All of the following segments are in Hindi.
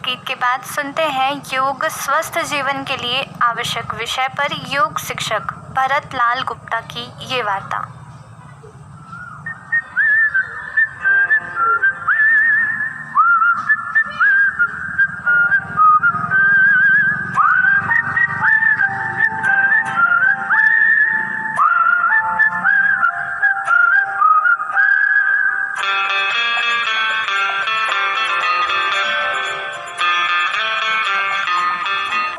गीत के बाद सुनते हैं योग स्वस्थ जीवन के लिए आवश्यक विषय पर योग शिक्षक भरत लाल गुप्ता की ये वार्ता।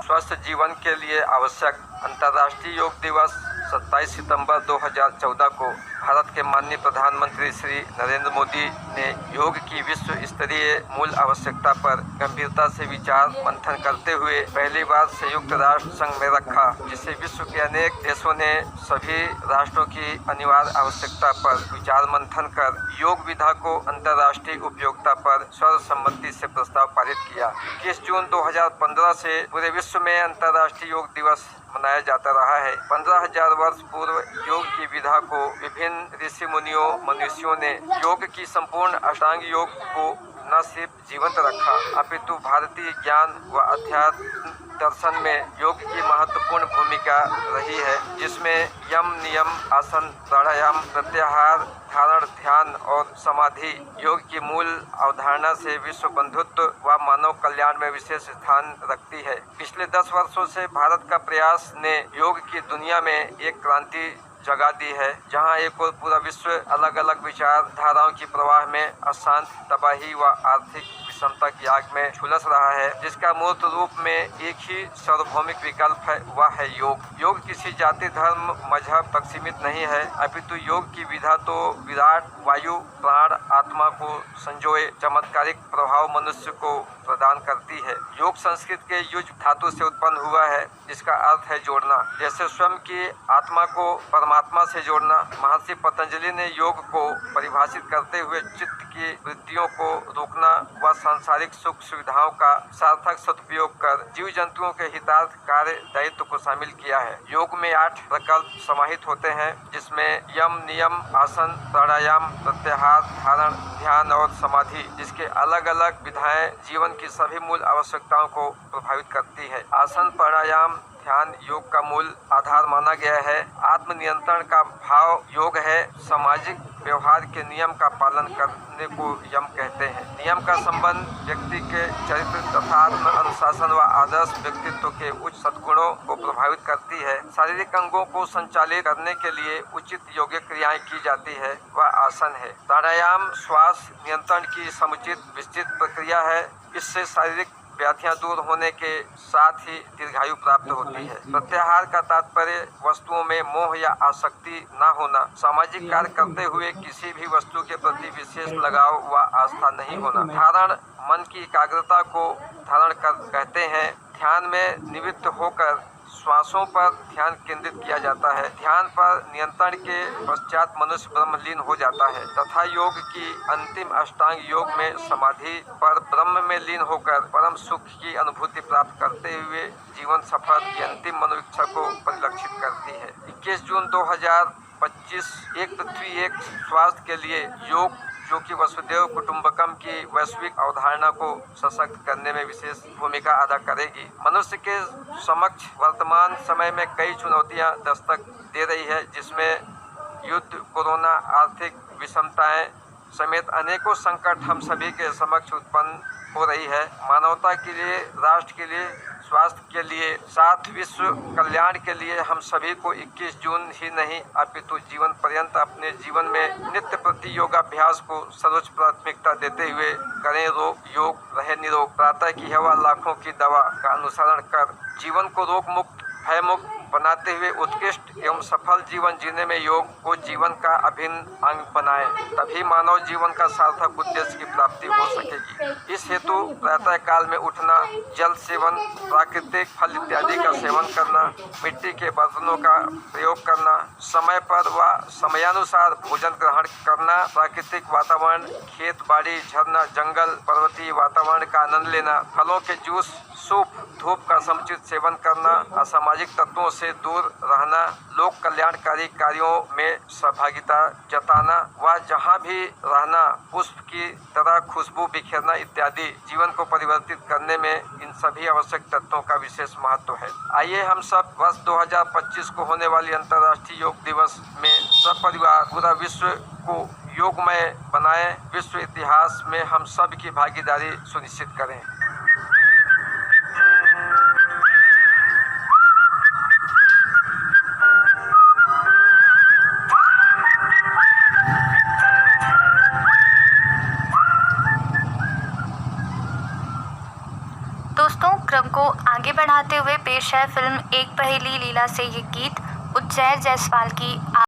स्वस्थ जीवन के लिए आवश्यक अंतर्राष्ट्रीय योग दिवस 27 सितंबर 2014 को भारत के माननीय प्रधानमंत्री श्री नरेंद्र मोदी ने योग की विश्व स्तरीय मूल आवश्यकता पर गंभीरता से विचार मंथन करते हुए पहली बार संयुक्त राष्ट्र संघ में रखा, जिसे विश्व के अनेक देशों ने सभी राष्ट्रों की अनिवार्य आवश्यकता पर विचार मंथन कर योग विधा को अंतर्राष्ट्रीय उपयोगिता पर सर्वसम्मति से प्रस्ताव पारित किया। 21 जून 2015 से पूरे विश्व में अंतर्राष्ट्रीय योग दिवस मनाया जाता रहा है। 15,000 वर्ष पूर्व योग की विधा को विभिन्न ऋषि मुनियों मनुष्यों ने योग की संपूर्ण अष्टांग योग को न सिर्फ जीवंत रखा अपितु भारतीय ज्ञान व अध्यात्म दर्शन में योग की महत्वपूर्ण भूमिका रही है, जिसमें यम, नियम, आसन, प्राणायाम, प्रत्याहार, धारण, ध्यान और समाधि योग की मूल अवधारणा से विश्व बंधुत्व व मानव कल्याण में विशेष स्थान रखती है। पिछले 10 वर्षों से भारत का प्रयास ने योग की दुनिया में एक क्रांति जगा दी है, जहां एक और पूरा विश्व अलग अलग विचारधाराओं की प्रवाह में अशांत, तबाही व आर्थिक विषमता की आग में झुलस रहा है, जिसका मूर्त रूप में एक ही सार्वभौमिक विकल्प है, वह है योग। योग किसी जाति, धर्म, मजहब तक सीमित नहीं है अपितु योग की विधा तो विराट वायु, प्राण, आत्मा को संजोए चमत्कारिक प्रभाव मनुष्य को प्रदान करती है। योग संस्कृत के युज धातु से उत्पन्न हुआ है, जिसका अर्थ है जोड़ना। जैसे स्वयं की आत्मा को परमात्मा से जोड़ना, महर्षि पतंजलि ने योग को परिभाषित करते हुए चित्त की वृत्तियों को रोकना व सांसारिक सुख सुविधाओं का सार्थक सदुपयोग कर जीव जंतुओं के हितार्थ कार्य दायित्व को शामिल किया है। योग में 8 प्रकल्प समाहित होते हैं, जिसमें यम, नियम, आसन, प्राणायाम, प्रत्याहार, धारण, ध्यान और समाधि, जिसके अलग अलग विधाएं जीवन की सभी मूल आवश्यकताओं को प्रभावित करती है। आसन, प्राणायाम, ध्यान योग का मूल आधार माना गया है। आत्मनियंत्रण का भाव योग है। सामाजिक व्यवहार के नियम का पालन करने को यम कहते हैं। नियम का संबंध व्यक्ति के चरित्र तथा आत्म अनुशासन व आदर्श व्यक्तित्व के उच्च सद्गुणों को प्रभावित करती है। शारीरिक अंगों को संचालित करने के लिए उचित योग्य क्रियाएं की जाती है, वह आसन है। प्राणायाम श्वास नियंत्रण की समुचित विस्तृत प्रक्रिया है। इससे शारीरिक व्याधियां दूर होने के साथ ही दीर्घायु प्राप्त होती है। प्रत्याहार का तात्पर्य वस्तुओं में मोह या आसक्ति न होना, सामाजिक कार्य करते हुए किसी भी वस्तु के प्रति विशेष लगाव व आस्था नहीं होना। धारण मन की एकाग्रता को धारण कर कहते हैं। ध्यान में निवृत्त होकर श्वासों पर ध्यान केंद्रित किया जाता है। ध्यान पर नियंत्रण के पश्चात मनुष्य ब्रह्मलीन हो जाता है तथा योग की अंतिम अष्टांग योग में समाधि पर ब्रह्म में लीन होकर परम सुख की अनुभूति प्राप्त करते हुए जीवन सफर की अंतिम मनोइच्छा को परिलक्षित करती है। 21 जून 2025 एक पृथ्वी एक स्वास्थ्य के लिए योग, जो कि वसुधैव कुटुंबकम की वैश्विक अवधारणा को सशक्त करने में विशेष भूमिका अदा करेगी। मनुष्य के समक्ष वर्तमान समय में कई चुनौतियां दस्तक दे रही है, जिसमें युद्ध, कोरोना, आर्थिक विषमताएं समेत अनेकों संकट हम सभी के समक्ष उत्पन्न हो रही है। मानवता के लिए, राष्ट्र के लिए, स्वास्थ्य के लिए, साथ विश्व कल्याण के लिए हम सभी को 21 जून ही नहीं अपितु जीवन पर्यंत अपने जीवन में नित्य प्रति योगाभ्यास को सर्वोच्च प्राथमिकता देते हुए करें योग, रहे निरोग। प्रातः की हवा लाखों की दवा का अनुसरण कर जीवन को रोग मुक्त, भय मुक्त बनाते हुए उत्कृष्ट एवं सफल जीवन जीने में योग को जीवन का अभिन्न अंग बनाएं, तभी मानव जीवन का सार्थक उद्देश्य की प्राप्ति हो सकेगी। इस हेतु प्रातः काल में उठना, जल सेवन, प्राकृतिक फल इत्यादि का सेवन करना, मिट्टी के बर्तनों का प्रयोग करना, समय पर व समयानुसार भोजन ग्रहण करना, प्राकृतिक वातावरण, खेत बाड़ी, झरना, जंगल, पर्वतीय वातावरण का आनंद लेना, फलों के जूस, सूप धूप का समुचित सेवन करना, असामाजिक तत्वों से दूर रहना, लोक कल्याणकारी कार्यों में सहभागिता जताना व जहाँ भी रहना पुष्प की तरह खुशबू बिखेरना इत्यादि जीवन को परिवर्तित करने में इन सभी आवश्यक तत्वों का विशेष महत्व है। आइए हम सब वर्ष 2025 को होने वाली अंतर्राष्ट्रीय योग दिवस में सब परिवार पूरा विश्व को योगमय बनाएं। विश्व इतिहास में हम सब की भागीदारी सुनिश्चित करें। दोस्तों, क्रम को आगे बढ़ाते हुए पेश है फिल्म एक पहेली लीला से ये गीत उज्जैर जायसवाल की